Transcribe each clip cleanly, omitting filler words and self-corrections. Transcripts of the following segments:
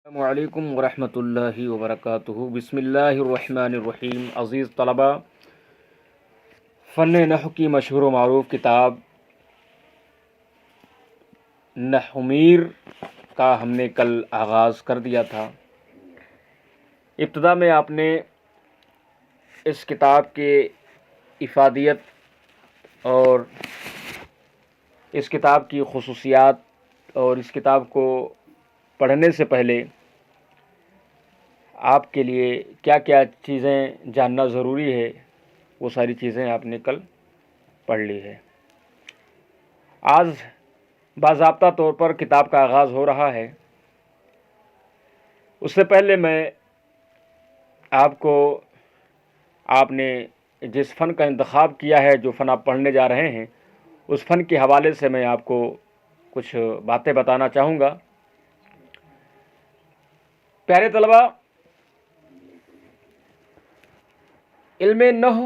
السلام علیکم ورحمۃ اللہ وبرکاتہ۔ بسم اللہ الرحمن الرحیم۔ عزیز طلباء، فن نحو کی مشہور و معروف کتاب نحومیر کا ہم نے کل آغاز کر دیا تھا۔ ابتدا میں آپ نے اس کتاب کے افادیت اور اس کتاب کی خصوصیات اور اس کتاب کو پڑھنے سے پہلے آپ کے لیے کیا کیا چیزیں جاننا ضروری ہے، وہ ساری چیزیں آپ نے کل پڑھ لی ہے۔ آج باضابطہ طور پر کتاب کا آغاز ہو رہا ہے۔ اس سے پہلے میں آپ نے جس فن کا انتخاب کیا ہے، جو فن آپ پڑھنے جا رہے ہیں، اس فن کے حوالے سے میں آپ کو کچھ باتیں بتانا چاہوں گا۔ پیارے طلباء، علم نحو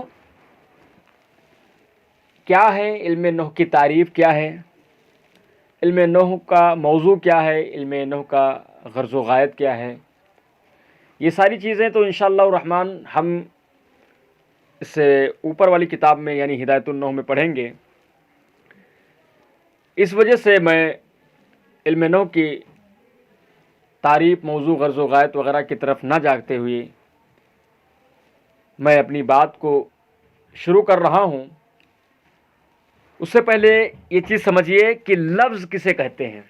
کیا ہے؟ علم نحو کی تعریف کیا ہے؟ علم نحو کا موضوع کیا ہے؟ علم نحو کا غرض و غایت کیا ہے؟ یہ ساری چیزیں تو انشاءاللہ الرحمن ہم اس سے اوپر والی کتاب میں یعنی ہدایت النحو میں پڑھیں گے۔ اس وجہ سے میں علم نحو کی تعریف، موضوع، غرض و غایت وغیرہ کی طرف نہ جاتے ہوئے میں اپنی بات کو شروع کر رہا ہوں۔ اس سے پہلے یہ چیز سمجھیے کہ لفظ کسے کہتے ہیں؟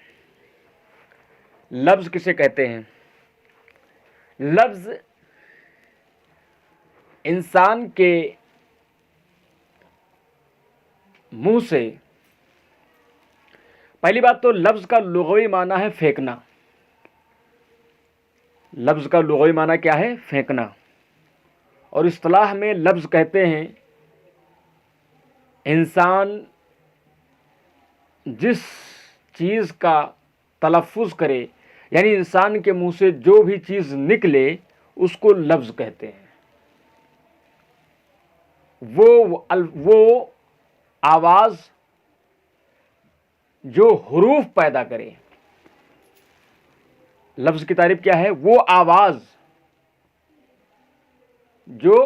لفظ کسے کہتے ہیں؟ لفظ انسان کے منہ سے، پہلی بات تو لفظ کا لغوی معنی ہے پھینکنا۔ لفظ کا لغوی معنی کیا ہے؟ پھینکنا۔ اور اصطلاح میں لفظ کہتے ہیں انسان جس چیز کا تلفظ کرے، یعنی انسان کے منہ سے جو بھی چیز نکلے اس کو لفظ کہتے ہیں۔ وہ آواز جو حروف پیدا کرے، لفظ کی تعریف کیا ہے؟ وہ آواز جو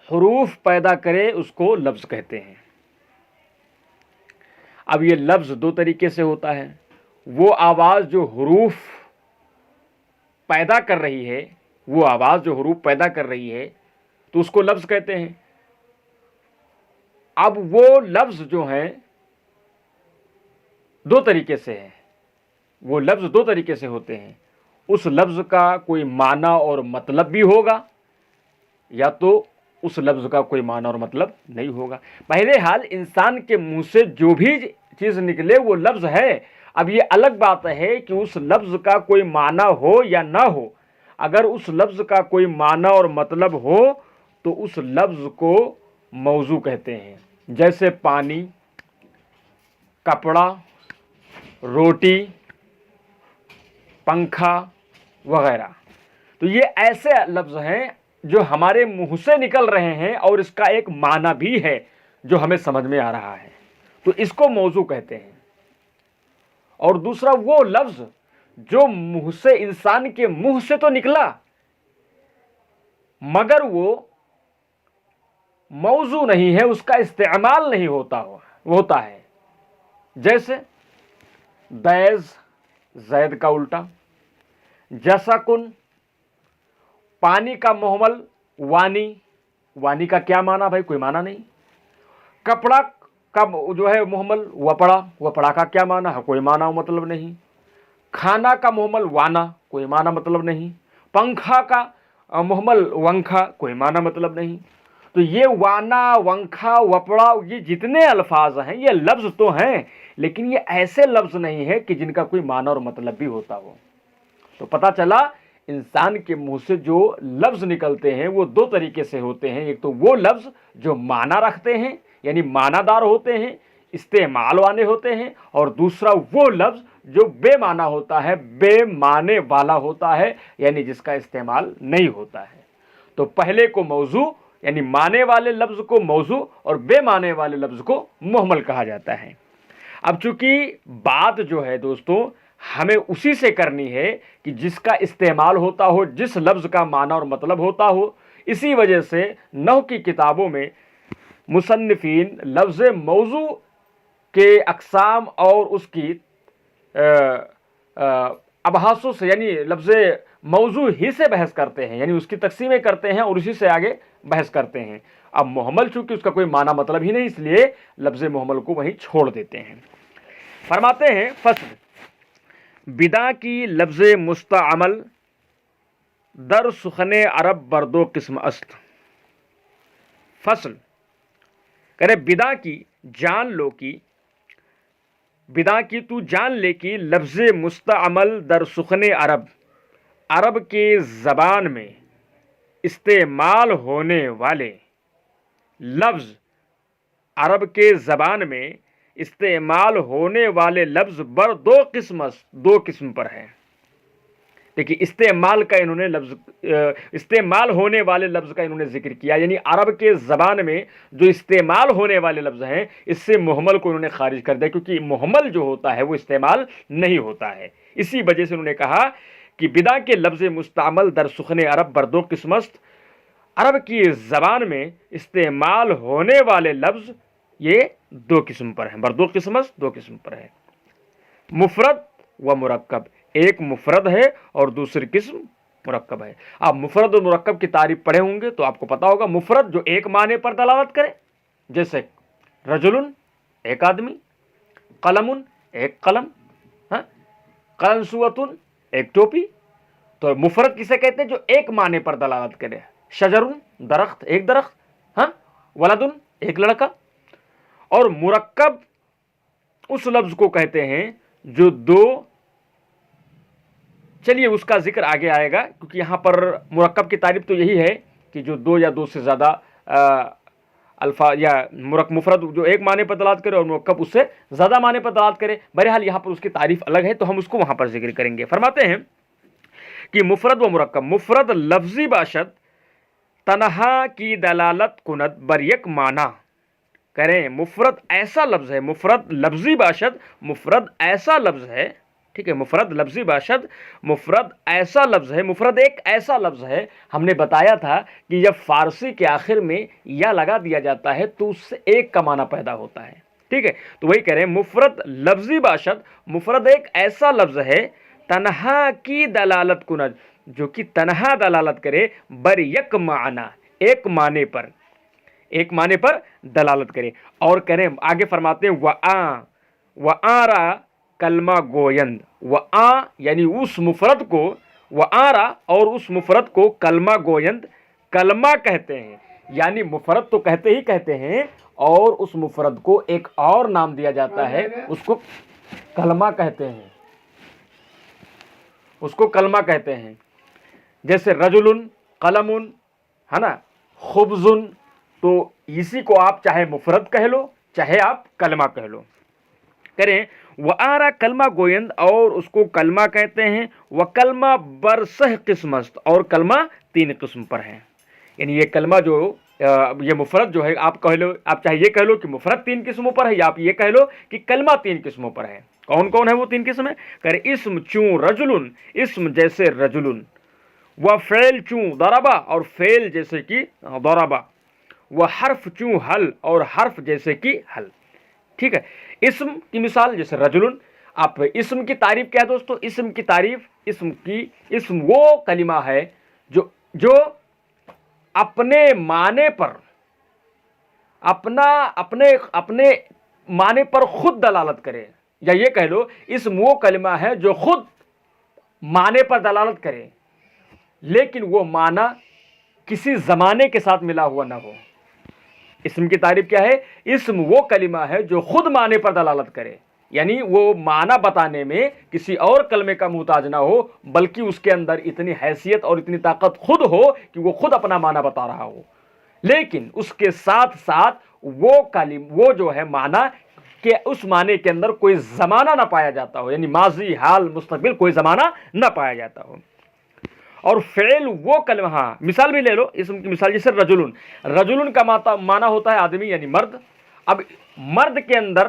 حروف پیدا کرے اس کو لفظ کہتے ہیں۔ اب یہ لفظ دو طریقے سے ہوتا ہے۔ وہ آواز جو حروف پیدا کر رہی ہے، وہ آواز جو حروف پیدا کر رہی ہے تو اس کو لفظ کہتے ہیں۔ اب وہ لفظ جو ہیں دو طریقے سے ہیں، وہ لفظ دو طریقے سے ہوتے ہیں۔ اس لفظ کا کوئی معنی اور مطلب بھی ہوگا، یا تو اس لفظ کا کوئی معنی اور مطلب نہیں ہوگا۔ بہرحال انسان کے منہ سے جو بھی چیز نکلے وہ لفظ ہے۔ اب یہ الگ بات ہے کہ اس لفظ کا کوئی معنی ہو یا نہ ہو۔ اگر اس لفظ کا کوئی معنی اور مطلب ہو تو اس لفظ کو موضوع کہتے ہیں، جیسے پانی، کپڑا، روٹی، پنکھا وغیرہ۔ تو یہ ایسے لفظ ہیں جو ہمارے منہ سے نکل رہے ہیں اور اس کا ایک معنی بھی ہے جو ہمیں سمجھ میں آ رہا ہے، تو اس کو موضوع کہتے ہیں۔ اور دوسرا وہ لفظ جو منہ سے، انسان کے منہ سے تو نکلا مگر وہ موضوع نہیں ہے، اس کا استعمال نہیں ہوتا ہے، جیسے بیض، زید کا الٹا، جسکن، پانی کا محمل وانی، وانی کا کیا معنی؟ بھائی کوئی معنی نہیں۔ کپڑا کا جو ہے محمل وپڑا، وپڑا کا کیا معنی ہے؟ کوئی معنی مطلب نہیں۔ کھانا کا محمل وانا، کوئی معنی مطلب نہیں۔ پنکھا کا محمل ونکھا، کوئی معنی مطلب نہیں۔ تو یہ وانا، ونکھا، وپڑا، یہ جتنے الفاظ ہیں یہ لفظ تو ہیں، لیکن یہ ایسے لفظ نہیں ہے کہ جن کا کوئی معنی اور مطلب بھی ہوتا ہو۔ تو پتہ چلا انسان کے منہ سے جو لفظ نکلتے ہیں وہ دو طریقے سے ہوتے ہیں۔ ایک تو وہ لفظ جو معنی رکھتے ہیں، یعنی معنی دار ہوتے ہیں، استعمال والے ہوتے ہیں، اور دوسرا وہ لفظ جو بے معنی ہوتا ہے، بے معنی والا ہوتا ہے، یعنی جس کا استعمال نہیں ہوتا ہے۔ تو پہلے کو موضوع یعنی معنی والے لفظ کو موضوع اور بے معنی والے لفظ کو محمل کہا جاتا ہے۔ اب چونکہ بات جو ہے دوستوں ہمیں اسی سے کرنی ہے کہ جس کا استعمال ہوتا ہو، جس لفظ کا معنی اور مطلب ہوتا ہو. اسی وجہ سے نحو کی کتابوں میں مصنفین لفظ موضوع کے اقسام اور اس کی ابحاثوں سے، یعنی لفظ موضوع ہی سے بحث کرتے ہیں، یعنی اس کی تقسیمیں کرتے ہیں اور اسی سے آگے بحث کرتے ہیں. اب محمل چونکہ اس کا کوئی معنی مطلب ہی نہیں، اس لیے لفظ محمل کو وہیں چھوڑ دیتے ہیں. فرماتے ہیں فصل بدا کی لفظ مستعمل در سخن عرب بر دو قسم است. فصل کرے بدا کی جان لو کی، بدا کی تو جان لے کہ لفظ مستعمل در سخن عرب، عرب کے زبان میں استعمال ہونے والے لفظ، عرب کے زبان میں استعمال ہونے والے لفظ بر دو قسم پر ہے. دیکھیے استعمال کا انہوں نے لفظ، استعمال ہونے والے لفظ کا انہوں نے ذکر کیا، یعنی عرب کے زبان میں جو استعمال ہونے والے لفظ ہیں اس سے محمل کو انہوں نے خارج کر دیا، کیونکہ محمل جو ہوتا ہے وہ استعمال نہیں ہوتا ہے. اسی وجہ سے انہوں نے کہا کہ بدا کے لفظ مستعمل در سخن عرب بر دو قسم است، عرب کی زبان میں استعمال ہونے والے لفظ یہ دو قسم پر ہیں، بر دو قسم است، دو قسم پر ہے. مفرد و مرکب، ایک مفرد ہے اور دوسری قسم مرکب ہے. آپ مفرد اور مرکب کی تعریف پڑھے ہوں گے تو آپ کو پتا ہوگا. مفرد جو ایک معنی پر دلالت کرے، جیسے رجل ایک آدمی، قلم ایک قلم، قلنسوۃ ایک ٹوپی. تو مفرد کسے کہتے ہیں؟ جو ایک معنی پر دلالت کرے. شجر درخت، ایک درخت، ولد ایک لڑکا. اور مرکب اس لفظ کو کہتے ہیں جو دو، چلیے اس کا ذکر آگے آئے گا، کیونکہ یہاں پر مرکب کی تعریف تو یہی ہے کہ جو دو یا دو سے زیادہ الفاظ، یا مفرد جو ایک معنی پر دلالت کرے اور مرکب اس سے زیادہ معنی پر دلالت کرے. بہرحال یہاں پر اس کی تعریف الگ ہے تو ہم اس کو وہاں پر ذکر کریں گے. فرماتے ہیں کہ مفرد و مرکب، مفرد لفظی باشد تنہا کی دلالت کند بر یک معنی. کریں مفرد ایسا لفظ ہے، مفرد لفظی باشد، مفرد ایسا لفظ ہے، ٹھیک ہے، مفرد لفظی باشد، مفرد ایسا لفظ ہے، مفرد ایک ایسا لفظ ہے. ہم نے بتایا تھا کہ جب فارسی کے آخر میں یا لگا دیا جاتا ہے تو اس سے ایک کا معنی پیدا ہوتا ہے، ٹھیک ہے. تو وہی کہہ رہے ہیں مفرد لفظی باشد، مفرد ایک ایسا لفظ ہے تنہا کی دلالت کند، جو کہ تنہا دلالت کرے بر یک معنی، ایک معنی پر، ایک معنی پر دلالت کرے. اور کریں آگے فرماتے ہیں وآرا کلمہ گویند، وآ یعنی اس مفرد کو، وآرا اور اس مفرد کو کلمہ گویند، کلمہ کہتے ہیں. یعنی مفرد تو کہتے ہی کہتے ہیں اور اس مفرد کو ایک اور نام دیا جاتا ہے، اس کو کلمہ کہتے ہیں، اس کو کلمہ کہتے ہیں. جیسے رجل، قلم، ہے نا، خبز، تو اسی کو آپ چاہے مفرد کہہ لو چاہے آپ کلمہ کہہ لو. کریں وآرا کلمہ گویند، اور اس کو کلمہ کہتے ہیں. وکلمہ برسہ قسم است، اور کلمہ تین قسم پر ہے. یعنی یہ کلمہ جو یہ مفرد جو ہے آپ کہہ لو، آپ چاہے یہ کہہ لو کہ مفرد تین قسموں پر ہے، یا آپ یہ کہہ لو کہ کلمہ تین قسموں پر ہے. کون کون ہے وہ تین قسم ہے؟ کرے اسم چوں رجل، اسم جیسے رجل، و فعل چوں ضربا، اور فعل جیسے کہ ضربا، و حرف چوں حل، اور حرف جیسے کہ حل. ٹھیک ہے. اسم کی مثال جیسے رجل. آپ اسم کی تعریف کیا ہے دوستو؟ اسم کی تعریف، اسم وہ کلمہ ہے جو اپنے معنی پر، اپنے معنی پر خود دلالت کرے. یا یہ کہہ لو اسم وہ کلمہ ہے جو خود معنی پر دلالت کرے لیکن وہ معنی کسی زمانے کے ساتھ ملا ہوا نہ ہو. اسم کی تعریف کیا ہے؟ اسم وہ کلمہ ہے جو خود معنی پر دلالت کرے، یعنی وہ معنی بتانے میں کسی اور کلمے کا محتاج نہ ہو، بلکہ اس کے اندر اتنی حیثیت اور اتنی طاقت خود ہو کہ وہ خود اپنا معنی بتا رہا ہو، لیکن اس کے ساتھ ساتھ وہ جو ہے معنی کہ اس معنی کے اندر کوئی زمانہ نہ پایا جاتا ہو، یعنی ماضی، حال، مستقبل کوئی زمانہ نہ پایا جاتا ہو. اور فعل وہ کلمہ، ہاں مثال بھی لے لو اسم کی مثال، جیسے رجل کا معنی ہوتا ہے آدمی یعنی مرد. اب مرد کے اندر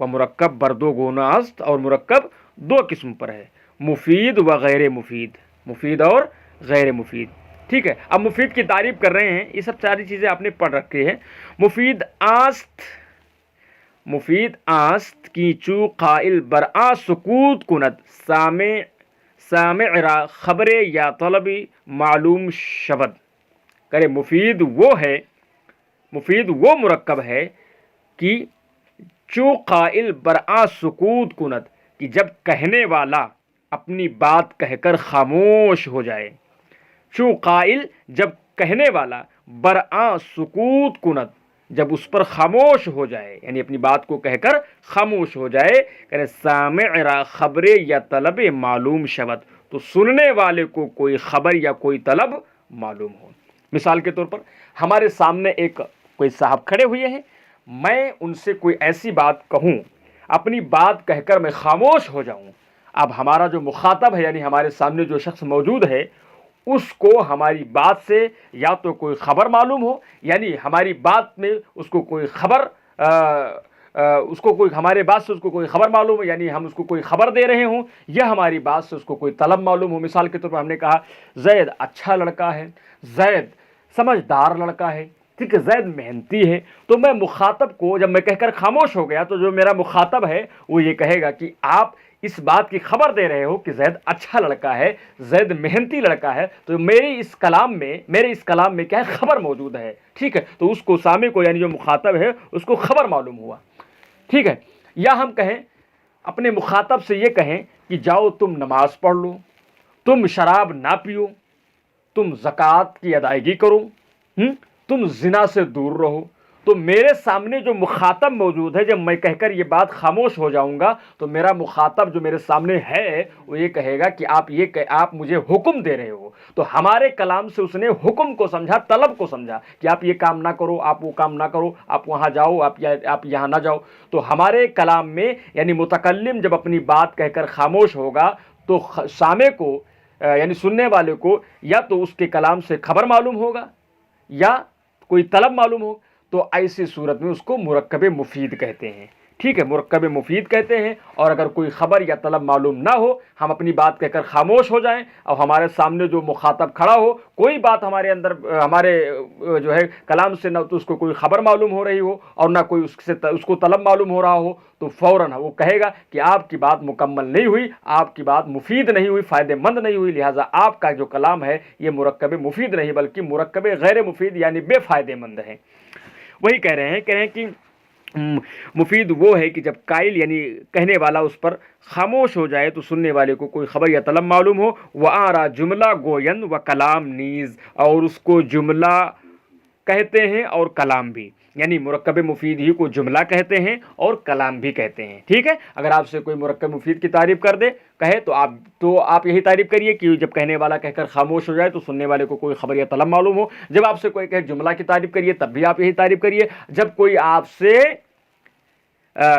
و مرکب بردو گونا است، اور مرکب دو قسم پر ہے، مفید و غیر مفید، مفید اور غیر مفید. ٹھیک ہے، اب مفید کی تعریف کر رہے ہیں. یہ سب ساری چیزیں آپ نے پڑھ رکھی ہیں. مفید آست کی چو قائل برآ سکوت کند سامع را خبر یا طلبی معلوم شود. کرے مفید وہ مرکب ہے کہ چو قائل برآ سکوت کند، کہ جب کہنے والا اپنی بات کہہ کر خاموش ہو جائے. چو قائل جب کہنے والا، برآ سکوت کند جب اس پر خاموش ہو جائے، یعنی اپنی بات کو کہہ کر خاموش ہو جائے. کہ سامع را خبر یا طلب معلوم شود، تو سننے والے کو کوئی خبر یا کوئی طلب معلوم ہو. مثال کے طور پر ہمارے سامنے کوئی صاحب کھڑے ہوئے ہیں، میں ان سے کوئی ایسی بات کہوں، اپنی بات کہہ کر میں خاموش ہو جاؤں. اب ہمارا جو مخاطب ہے، یعنی ہمارے سامنے جو شخص موجود ہے، اس کو ہماری بات سے یا تو کوئی خبر معلوم ہو، یعنی ہماری بات میں اس کو کوئی خبر ہمارے بات سے اس کو کوئی خبر معلوم ہو، یعنی ہم اس کو کوئی خبر دے رہے ہوں، یا ہماری بات سے اس کو کوئی طلب معلوم ہو. مثال کے طور پر ہم نے کہا زید اچھا لڑکا ہے، زید سمجھدار لڑکا ہے، ٹھیک ہے، زید محنتی ہے. تو میں مخاطب کو جب میں کہہ کر خاموش ہو گیا، تو جو میرا مخاطب ہے وہ یہ کہے گا کہ آپ اس بات کی خبر دے رہے ہو کہ زید اچھا لڑکا ہے، زید محنتی لڑکا ہے، تو میرے اس کلام میں کیا ہے، خبر موجود ہے. ٹھیک ہے، تو اس کو سامع کو، یعنی جو مخاطب ہے، اس کو خبر معلوم ہوا. ٹھیک ہے، یا ہم کہیں اپنے مخاطب سے یہ کہیں کہ جاؤ تم نماز پڑھ لو، تم شراب نہ پیو، تم زکوٰۃ کی ادائیگی کرو، تم زنا سے دور رہو. تو میرے سامنے جو مخاطب موجود ہے، جب میں کہہ کر یہ بات خاموش ہو جاؤں گا، تو میرا مخاطب جو میرے سامنے ہے وہ یہ کہے گا کہ آپ مجھے حکم دے رہے ہو. تو ہمارے کلام سے اس نے حکم کو سمجھا، طلب کو سمجھا کہ آپ یہ کام نہ کرو، آپ وہ کام نہ کرو، آپ وہاں جاؤ، آپ یہاں نہ جاؤ. تو ہمارے کلام میں یعنی متکلم جب اپنی بات کہہ کر خاموش ہوگا، تو سامع کو یعنی سننے والے کو یا تو اس کے کلام سے خبر معلوم ہوگا یا کوئی طلب معلوم ہو. تو ایسی صورت میں اس کو مرکب مفید کہتے ہیں. ٹھیک ہے، مرکب مفید کہتے ہیں. اور اگر کوئی خبر یا طلب معلوم نہ ہو، ہم اپنی بات کہہ کر خاموش ہو جائیں، اور ہمارے سامنے جو مخاطب کھڑا ہو، کوئی بات ہمارے جو ہے کلام سے نہ تو اس کو کوئی خبر معلوم ہو رہی ہو اور نہ کوئی اس کو طلب معلوم ہو رہا ہو، تو فوراً وہ کہے گا کہ آپ کی بات مکمل نہیں ہوئی، آپ کی بات مفید نہیں ہوئی، فائدہ مند نہیں ہوئی، لہٰذا آپ کا جو کلام ہے یہ مرکب مفید نہیں بلکہ مرکب غیر مفید یعنی بے فائدہ مند ہے. وہی کہہ رہے ہیں کہ مفید وہ ہے کہ جب قائل یعنی کہنے والا اس پر خاموش ہو جائے، تو سننے والے کو کوئی خبر یا طلب معلوم ہو. وآرا جملہ گوین و کلام نیز، اور اس کو جملہ کہتے ہیں اور کلام بھی، یعنی مرکب مفید ہی کو جملہ کہتے ہیں اور کلام بھی کہتے ہیں. ٹھیک ہے، اگر آپ سے کوئی مرکب مفید کی تعریف کہے تو آپ یہی تعریف کریے کہ جب کہنے والا کہہ کر خاموش ہو جائے تو سننے والے کو کوئی خبر یا طلب معلوم ہو. جب آپ سے کوئی کہے جملہ کی تعریف کریے تب بھی آپ یہی تعریف کریے. جب کوئی آپ سے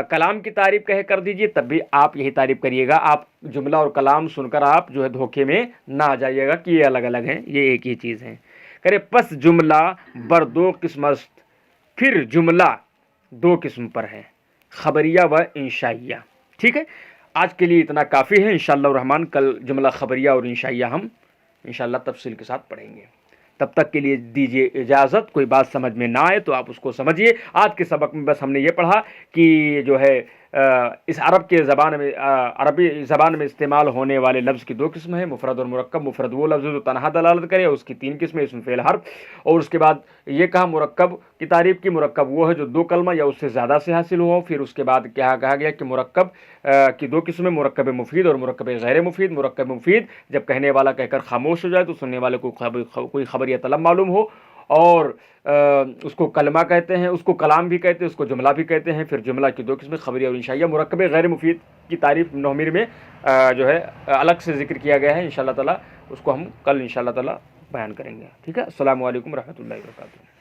کلام کی تعریف کر دیجئے تب بھی آپ یہی تعریف کریے گا. آپ جملہ اور کلام سن کر آپ جو ہے دھوکے میں نہ آ جائیے گا کہ یہ الگ الگ ہیں، یہ ایک ہی چیز ہیں. کرے پس جملہ بر دو قسم است، پھر جملہ دو قسم پر ہے، خبریہ و انشائیہ. ٹھیک ہے، آج کے لیے اتنا کافی ہے. انشاءاللہ الرحمن کل جملہ خبریہ اور انشائیہ ہم انشاءاللہ تفصیل کے ساتھ پڑھیں گے. تب تک کے لیے دیجیے اجازت. کوئی بات سمجھ میں نہ آئے تو آپ اس کو سمجھیے. آج کے سبق میں بس ہم نے یہ پڑھا کہ جو ہے اس عربی زبان میں استعمال ہونے والے لفظ کی دو قسم ہیں، مفرد اور مرکب. مفرد وہ لفظ جو تنہا دلالت کرے، اس کی تین قسمیں، اسم فعل حرف. اور اس کے بعد یہ کہا مرکب کی تعریف کی، مرکب وہ ہے جو دو کلمہ یا اس سے زیادہ سے حاصل ہو. پھر اس کے بعد کیا کہا گیا کہ مرکب کی دو قسمیں، مرکب مفید اور مرکب غیر مفید. مرکب مفید جب کہنے والا کہہ کر خاموش ہو جائے تو سننے والے کو کوئی خبر یا طلب معلوم ہو، اور اس کو کلمہ کہتے ہیں، اس کو کلام بھی کہتے ہیں، اس کو جملہ بھی کہتے ہیں. پھر جملہ کی دو قسمیں، خبریہ اور انشائیہ. مرکب غیر مفید کی تعریف نومیر میں جو ہے الگ سے ذکر کیا گیا ہے. انشاءاللہ تعالی اس کو ہم کل انشاءاللہ تعالی بیان کریں گے. ٹھیک ہے، السلام علیکم ورحمۃ اللہ وبرکاتہ.